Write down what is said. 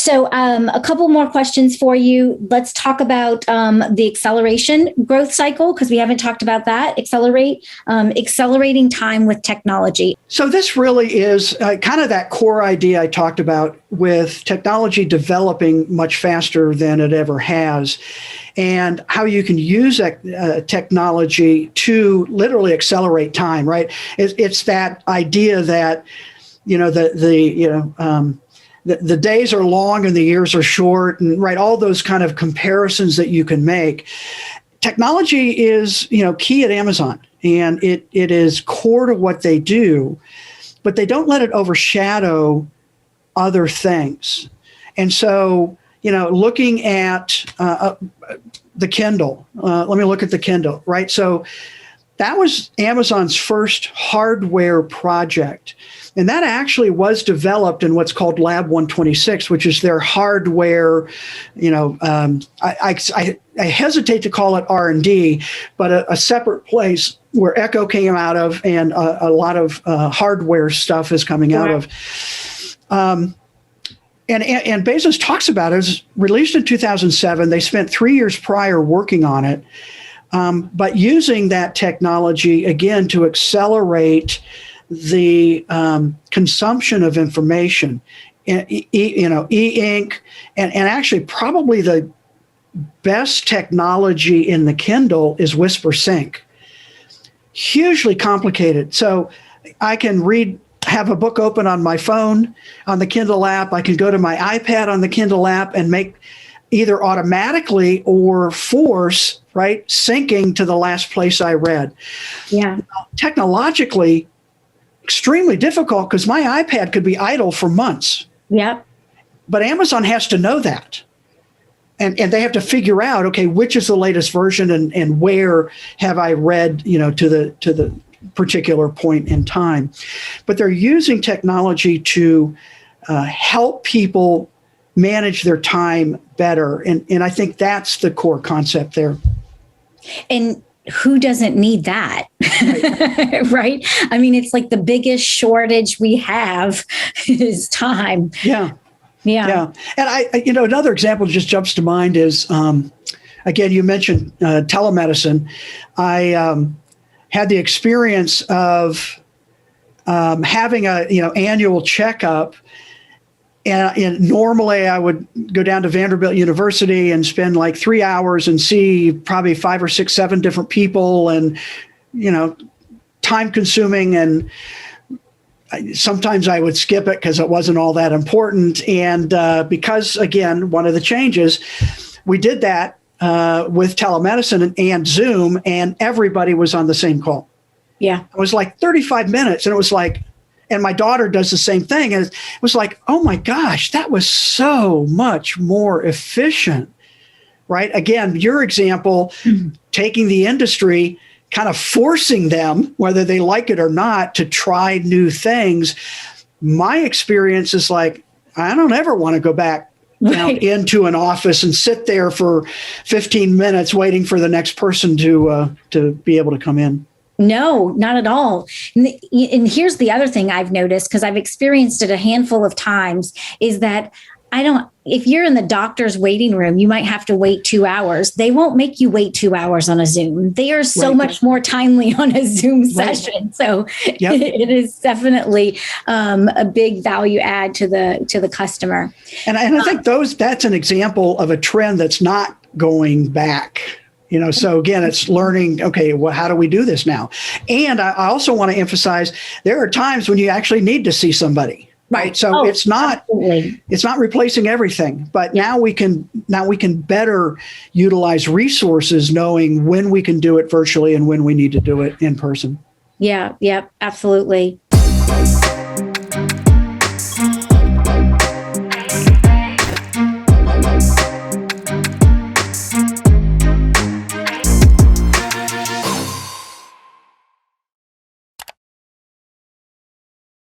So a couple more questions for you. Let's talk about the acceleration growth cycle, because we haven't talked about that. Accelerating time with technology. So this really is kind of that core idea I talked about, with technology developing much faster than it ever has, and how you can use technology to literally accelerate time, right? It's that idea that, the days are long and the years are short, and right, all those kind of comparisons that you can make. Technology is, key at Amazon, and it is core to what they do, but they don't let it overshadow other things. And so, looking at the Kindle, let me look at the Kindle, right? So that was Amazon's first hardware project. And that actually was developed in what's called Lab 126, which is their hardware, I hesitate to call it R&D, but a separate place where Echo came out of, and a lot of hardware stuff is coming out of. And Bezos talks about it. It was released in 2007. They spent 3 years prior working on it, but using that technology, again, to accelerate the consumption of information, e-ink, and actually probably the best technology in the Kindle is 𝗺𝗵𝘱. Hugely complicated. So I can have a book open on my phone, on the Kindle app. I can go to my iPad on the Kindle app and make either automatically or force, right, syncing to the last place I read. Yeah. Technologically, extremely difficult, because my iPad could be idle for months. Yep. But Amazon has to know that. And they have to figure out, okay, which is the latest version, and where have I read, to the particular point in time. But they're using technology to help people manage their time better. And I think that's the core concept there. And who doesn't need that? Right. Right? I mean, it's like the biggest shortage we have is time. Yeah. Yeah. Yeah. And another example that just jumps to mind is, again, you mentioned telemedicine. I had the experience of having a, annual checkup. And normally I would go down to Vanderbilt University and spend like 3 hours and see probably 5 or 6, 7 different people, and, time consuming. And sometimes I would skip it because it wasn't all that important. And because, again, one of the changes, we did that with telemedicine and Zoom, and everybody was on the same call. Yeah. It was like 35 minutes, and it was like, and my daughter does the same thing. And it was like, oh my gosh, that was so much more efficient, right? Again, your example, taking the industry, kind of forcing them, whether they like it or not, to try new things. My experience is like, I don't ever want to go back down into an office and sit there for 15 minutes waiting for the next person to be able to come in. No, not at all. And here's the other thing I've noticed, because I've experienced it a handful of times, is that if you're in the doctor's waiting room, you might have to wait 2 hours. They won't make you wait 2 hours on a Zoom. They are so much more timely on a Zoom session. So it is definitely a big value add to the customer. And I think that's an example of a trend that's not going back. So again, it's learning, okay, well, how do we do this now? And I also want to emphasize, there are times when you actually need to see somebody. Right. So it's not replacing everything, but now we can better utilize resources, knowing when we can do it virtually and when we need to do it in person. Yeah. Absolutely.